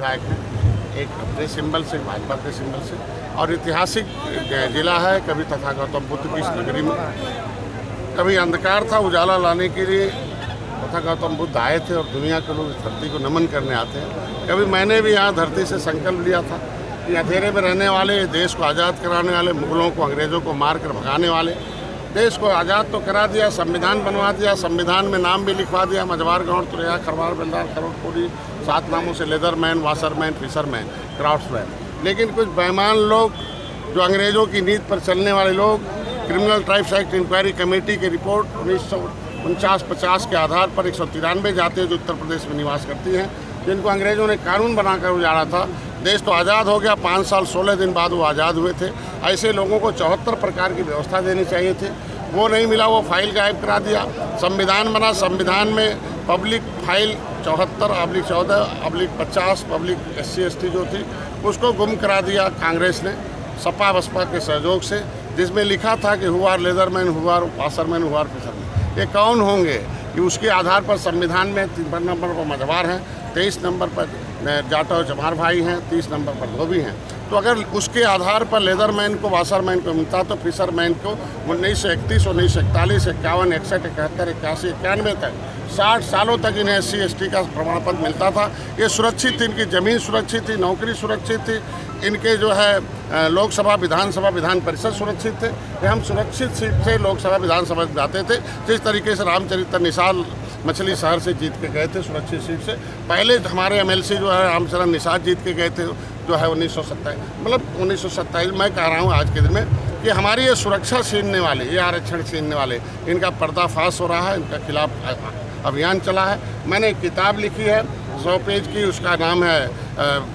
विधायक हैं, एक अपने सिंबल से, भाजपा के सिंबल से, और ऐतिहासिक जिला है। कभी तथा गौतम बुद्ध की इस नगरी में कभी अंधकार था, उजाला लाने के लिए तथा गौतम बुद्ध आए थे और दुनिया के लोग इस धरती को नमन करने आते हैं। कभी मैंने भी यहाँ धरती से संकल्प लिया था कि अंधेरे में रहने वाले, देश को आज़ाद कराने वाले, मुगलों को, अंग्रेज़ों को मार कर भगाने वाले, देश को आज़ाद तो करा दिया, संविधान बनवा दिया, संविधान में नाम भी लिखवा दिया, मझवार, गौड़, तुरैया, खरवार, बेलदार, करोड़पुरी, 7 नामों से लेदरमैन, वाशरमैन, फिशरमैन, क्राफ्ट्समैन। लेकिन कुछ बेईमान लोग, जो अंग्रेज़ों की नीति पर चलने वाले लोग, criminal tribes act inquiry committee की रिपोर्ट 1949-50 के आधार पर 193 जातियाँ जो उत्तर प्रदेश में निवास करती हैं, जिनको अंग्रेज़ों ने कानून बनाकर उजाड़ा था। देश तो आज़ाद हो गया, 5 साल 16 दिन बाद वो आज़ाद हुए थे। ऐसे लोगों को 74 प्रकार की व्यवस्था देनी चाहिए थी, वो नहीं मिला, वो फाइल गायब करा दिया। संविधान बना, संविधान में पब्लिक फाइल 74/14/50 पब्लिक SC/ST जो थी उसको गुम करा दिया कांग्रेस ने, सपा बसपा के सहयोग से, जिसमें लिखा था कि हुआर लेदरमैन, हुआर वाशरमैन, हुआर फिशरमैन। ये कौन होंगे कि उसके आधार पर संविधान में 3 नंबर पर मझवार हैं, 23 नंबर पर जाटव और चमार भाई हैं, 30 नंबर पर धोबी हैं। तो अगर उसके आधार पर लेदरमैन को, वाशरमैन को मिलता तो फिशरमैन को 1931, 1941, 51, 61, 71, 81, 91 तक 60 सालों तक इन्हें SC/ST का प्रमाण पत्र मिलता था। ये सुरक्षित थी, इनकी ज़मीन सुरक्षित थी, नौकरी सुरक्षित थी, इनके जो है लोकसभा, विधानसभा, विधान परिषद सुरक्षित थे। ये हम सुरक्षित सीट से लोकसभा, विधानसभा जाते थे। जिस तरीके से रामचरित्र निषाद मछली शहर से जीत के गए थे सुरक्षित सीट से, पहले हमारे MLC जो है रामचरण निषाद जीत के गए थे, जो है 1927 मैं कह रहा हूँ आज के दिन में कि हमारी ये सुरक्षा छीनने वाले, ये आरक्षण छीनने वाले, इनका पर्दाफाश हो रहा है, इनका खिलाफ अभियान चला है। मैंने एक किताब लिखी है 100 पेज की, उसका नाम है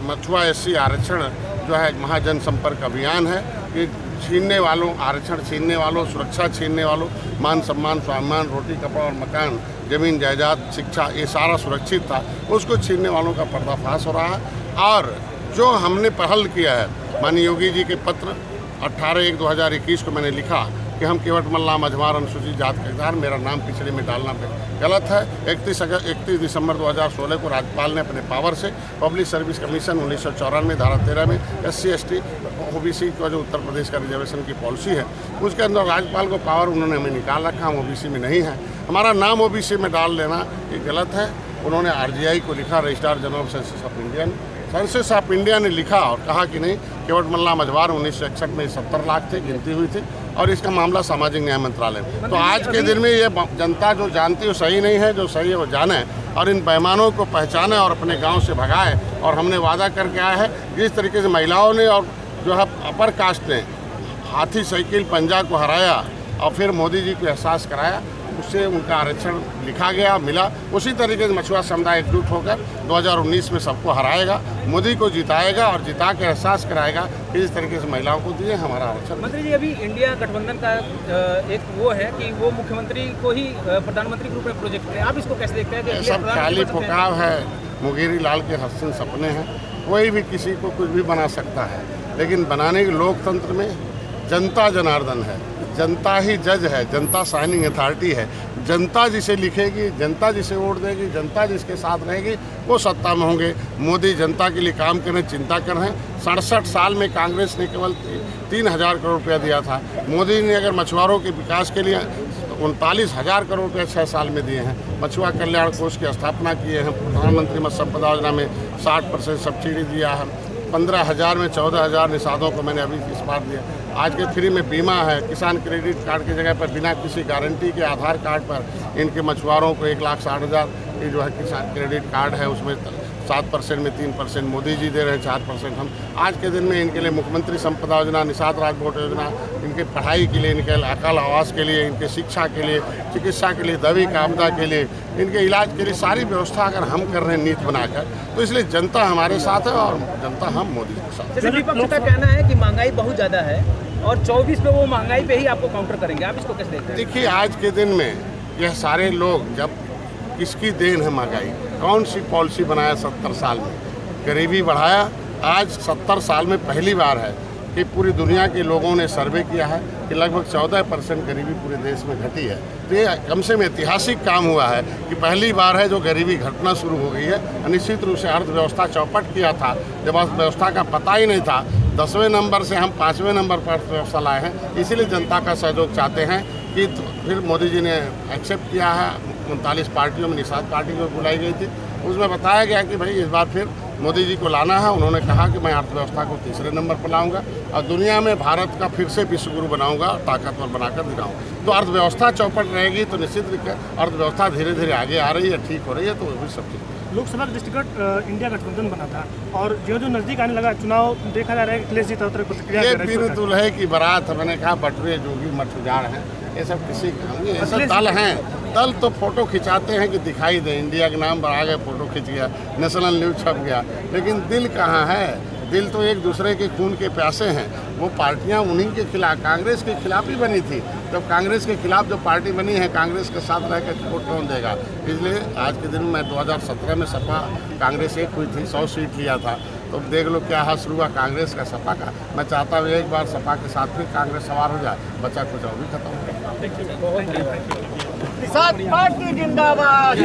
मथुआ SC आरक्षण जो है महाजन संपर्क अभियान है। कि छीनने वालों, आरक्षण छीनने वालों, सुरक्षा छीनने वालों, मान सम्मान, स्वाभिमान, रोटी कपड़ा और मकान, जमीन जायदाद, शिक्षा, ये सारा सुरक्षित था, उसको छीनने वालों का पर्दाफाश हो रहा है। और जो हमने पहल किया है, माननीय योगी जी के पत्र 18/1/2021 को मैंने लिखा कि हम केवट मल्ला, मझवार, अनुसूचित जात के कारण मेरा नाम पिछड़े में डालना गलत है। 31 दिसंबर 2016 को राज्यपाल ने अपने पावर से पब्लिक सर्विस कमीशन 1994 धारा 13 में SC/ST OBC का जो उत्तर प्रदेश का रिजर्वेशन की पॉलिसी है, उसके अंदर राज्यपाल को पावर उन्होंने हमें निकाल रखा, हम OBC में नहीं है। हमारा नाम OBC में डाल देना ये गलत है। उन्होंने RGI को लिखा, registrar general of census of India ने, सेंसस ऑफ इंडिया ने लिखा और कहा कि नहीं, केवट मल्ला, मझवार 1961 में 70 लाख थे, गिनती हुई थी, और इसका मामला सामाजिक न्याय मंत्रालय में। तो आज के दिन में ये जनता जो जानती है वो सही नहीं है, जो सही है वो जाने और इन बेईमानों को पहचाने और अपने गांव से भगाए। और हमने वादा करके आया है, जिस तरीके से महिलाओं ने और जो है अपर कास्ट ने हाथी साइकिल पंजा को हराया और फिर मोदी जी को एहसास कराया, उससे उनका आरक्षण लिखा गया, मिला। उसी तरीके से मछुआ समुदाय एकजुट होकर 2019 में सबको हराएगा, मोदी को जिताएगा और जिता के एहसास कराएगा कि इस तरीके से महिलाओं को दिए हमारा आरक्षण। मंत्री जी, अभी इंडिया गठबंधन का एक वो है कि वो मुख्यमंत्री को ही प्रधानमंत्री के रूप में प्रोजेक्ट है, आप इसको कैसे देखते हैं? कि सब खाली फुकाव है, मुंगेरी लाल के हसीन सपने हैं। कोई भी किसी को कुछ भी बना सकता है, लेकिन बनाने के लोकतंत्र में जनता जनार्दन है, जनता ही जज है, जनता साइनिंग अथॉरिटी है। जनता जिसे लिखेगी, जनता जिसे वोट देगी, जनता जिसके साथ रहेगी, वो सत्ता में होंगे। मोदी जनता के लिए काम करने चिंता कर रहे हैं। 67 साल में कांग्रेस ने केवल 3000 करोड़ रुपया दिया था। मोदी ने अगर मछुआरों के विकास के लिए 39,000 करोड़ रुपये 6 साल में दिए हैं। मछुआ कल्याण कोष की स्थापना किए हैं। प्रधानमंत्री मत्स्य संपदा योजना में 60% सब्सिडी दिया है। 15,000 में 14,000 निषादों को मैंने अभी इस बार दिया। आज के फ्री में बीमा है। किसान क्रेडिट कार्ड की जगह पर बिना किसी गारंटी के आधार कार्ड पर इनके मछुआरों को 1,60,000 की जो है किसान क्रेडिट कार्ड है, उसमें 7% में 3% मोदी जी दे रहे हैं, 4% हम। आज के दिन में इनके लिए मुख्यमंत्री संपदा योजना, निषाद राजभोट योजना, इनके पढ़ाई के लिए, इनके अकाल आवास के लिए, इनके शिक्षा के लिए, चिकित्सा के लिए, दवी का आपदा के लिए, इनके इलाज के लिए सारी व्यवस्था अगर हम कर रहे हैं नीति बनाकर, तो इसलिए जनता हमारे साथ है और जनता हम मोदी के साथ। विपक्ष का कहना है कि महंगाई बहुत ज़्यादा है और 24 पे वो महंगाई पे ही आपको काउंटर करेंगे, आप इसको कैसे देखते हैं? देखिए, आज के दिन में यह सारे लोग, जब किसकी देन है महंगाई, कौन सी पॉलिसी बनाया 70 साल में? गरीबी बढ़ाया। आज 70 साल में पहली बार है कि पूरी दुनिया के लोगों ने सर्वे किया है कि लगभग 14% गरीबी पूरे देश में घटी है। तो ये कम से कम ऐतिहासिक काम हुआ है कि पहली बार है जो गरीबी घटना शुरू हो गई है। निश्चित रूप से अर्थव्यवस्था चौपट किया था, जब अर्थव्यवस्था का पता ही नहीं था। 10वें नंबर से हम 5वें नंबर पर अर्थव्यवस्था लाए हैं, इसीलिए जनता का सहयोग चाहते हैं कि फिर मोदी जी ने एक्सेप्ट किया है। 39 पार्टियों में निषाद पार्टी को बुलाई गई थी, उसमें बताया गया कि भाई इस बार फिर मोदी जी को लाना है। उन्होंने कहा कि मैं अर्थव्यवस्था को तीसरे नंबर पर लाऊंगा और दुनिया में भारत का फिर से विश्वगुरु बनाऊंगा, ताकतवर बनाकर दिखाऊंगा। तो अर्थव्यवस्था चौपट रहेगी तो निश्चित रूप से अर्थव्यवस्था धीरे धीरे आगे आ रही है, ठीक हो रही है, तो वो भी सब ठीक। लोकसभा का दृष्टिगत इंडिया गठबंधन बना था और जो जो नजदीक आने लगा चुनाव, देखा जा रहा है कि अखिलेश जी तरह तरह प्रतिक्रिया ये कर रहे हैं। पीर दुल्हे की बारात, मैंने कहा बटुए जोगी मठ उजाड़ हैं, ये सब किसी ये सब दल हैं। दल तो फोटो खिंचाते हैं कि दिखाई दे, इंडिया के नाम पर आ गए, फोटो खिंच गया, नेशनल न्यूज छप गया, लेकिन दिल कहाँ है? दिल तो एक दूसरे के खून के प्यासे हैं। वो पार्टियां उन्हीं के खिलाफ, कांग्रेस के खिलाफ ही बनी थी। जब कांग्रेस के खिलाफ जो पार्टी बनी है, कांग्रेस के साथ रह कर वोट कौन देगा? इसलिए आज के दिन में 2017 में सपा कांग्रेस एक हुई थी, 100 सीट लिया था। तो देख लो क्या हासिल हुआ कांग्रेस का, सपा का। मैं चाहता हूँ एक बार सपा के साथ फिर कांग्रेस सवार हो जाए, बचा कुछ और भी खत्म हो जाए। निषाद पार्टी जिंदाबाद।